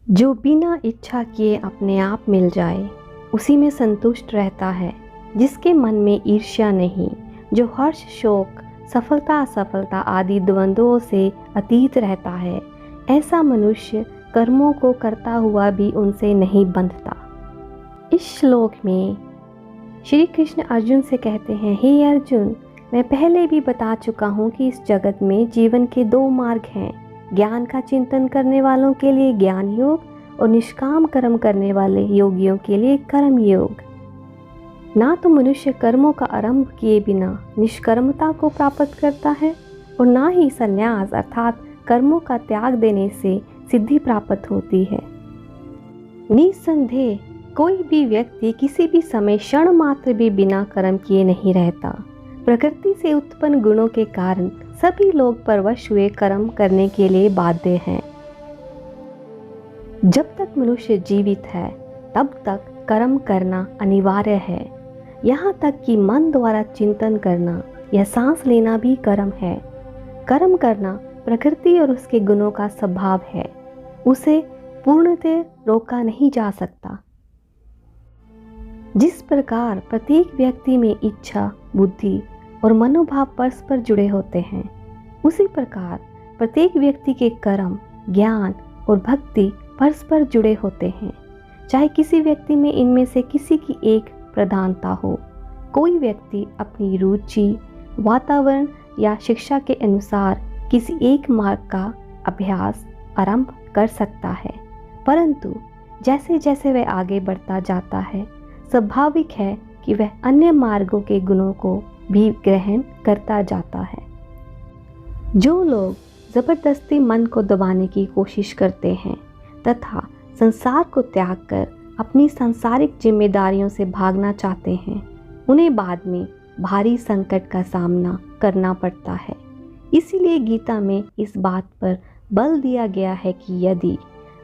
जो बिना इच्छा किए अपने आप मिल जाए उसी में संतुष्ट रहता है, जिसके मन में ईर्ष्या नहीं, जो हर्ष शोक सफलता असफलता आदि द्वंद्वों से अतीत रहता है। ऐसा मनुष्य कर्मों को करता हुआ भी उनसे नहीं बंधता। इस श्लोक में श्री कृष्ण अर्जुन से कहते हैं, हे अर्जुन, मैं पहले भी बता चुका हूँ कि इस जगत में जीवन के दो मार्ग हैं। ज्ञान का चिंतन करने वालों के लिए ज्ञान योग और निष्काम कर्म करने वाले योगियों के लिए कर्म योग। ना तो मनुष्य कर्मों का आरंभ किए बिना निष्कर्मता को प्राप्त करता है और ना ही संन्यास अर्थात कर्मों का त्याग देने से सिद्धि प्राप्त होती है। निसंदेह कोई भी व्यक्ति किसी भी समय क्षण मात्र भी बिना कर्म किए नहीं रहता। प्रकृति से उत्पन्न गुणों के कारण सभी लोग परवश हुए कर्म करने के लिए बाध्य हैं। जब तक मनुष्य जीवित है तब तक कर्म करना अनिवार्य है। यहाँ तक कि मन द्वारा चिंतन करना या सांस लेना भी कर्म है। कर्म करना प्रकृति और उसके गुणों का स्वभाव है, उसे पूर्णतः रोका नहीं जा सकता। जिस प्रकार प्रत्येक व्यक्ति में इच्छा, बुद्धि और मनोभाव परस्पर जुड़े होते हैं, उसी प्रकार प्रत्येक व्यक्ति के कर्म, ज्ञान और भक्ति परस्पर जुड़े होते हैं। चाहे किसी व्यक्ति में इनमें से किसी की एक प्रधानता हो, कोई व्यक्ति अपनी रुचि, वातावरण या शिक्षा के अनुसार किसी एक मार्ग का अभ्यास आरंभ कर सकता है, परंतु जैसे जैसे वह आगे बढ़ता जाता है, स्वाभाविक है कि वह अन्य मार्गों के गुणों को भी ग्रहण करता जाता है। जो लोग जबरदस्ती मन को दबाने की कोशिश करते हैं तथा संसार को त्याग कर अपनी सांसारिक जिम्मेदारियों से भागना चाहते हैं, उन्हें बाद में भारी संकट का सामना करना पड़ता है। इसीलिए गीता में इस बात पर बल दिया गया है कि यदि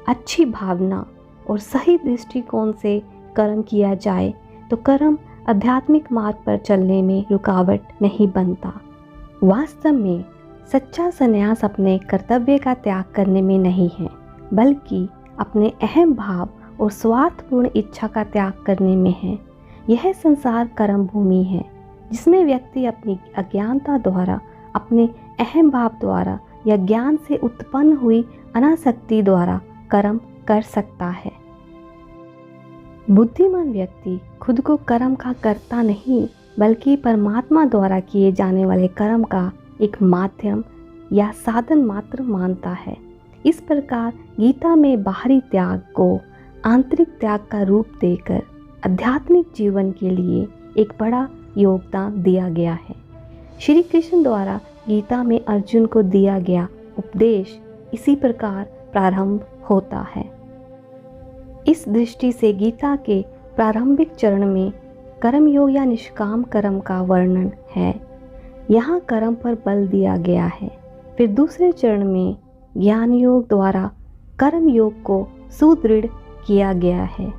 अच्छी भावना और सही दृष्टिकोण से कर्म किया जाए तो कर्म आध्यात्मिक मार्ग पर चलने में रुकावट नहीं बनता। वास्तव में सच्चा संन्यास अपने कर्तव्य का त्याग करने में नहीं है, बल्कि अपने अहम भाव और स्वार्थपूर्ण इच्छा का त्याग करने में है। यह संसार कर्म भूमि है, जिसमें व्यक्ति अपनी अज्ञानता द्वारा, अपने अहम भाव द्वारा या ज्ञान से उत्पन्न हुई अनासक्ति द्वारा कर्म कर सकता है। बुद्धिमान व्यक्ति खुद को कर्म का कर्ता नहीं, बल्कि परमात्मा द्वारा किए जाने वाले कर्म का एक माध्यम या साधन मात्र मानता है। इस प्रकार गीता में बाहरी त्याग को आंतरिक त्याग का रूप देकर आध्यात्मिक जीवन के लिए एक बड़ा योगदान दिया गया है। श्री कृष्ण द्वारा गीता में अर्जुन को दिया गया उपदेश इसी प्रकार प्रारंभ होता है। इस दृष्टि से गीता के प्रारंभिक चरण में कर्म योग या निष्काम कर्म का वर्णन है। यहाँ कर्म पर बल दिया गया है। फिर दूसरे चरण में ज्ञान योग द्वारा कर्म योग को सुदृढ़ किया गया है।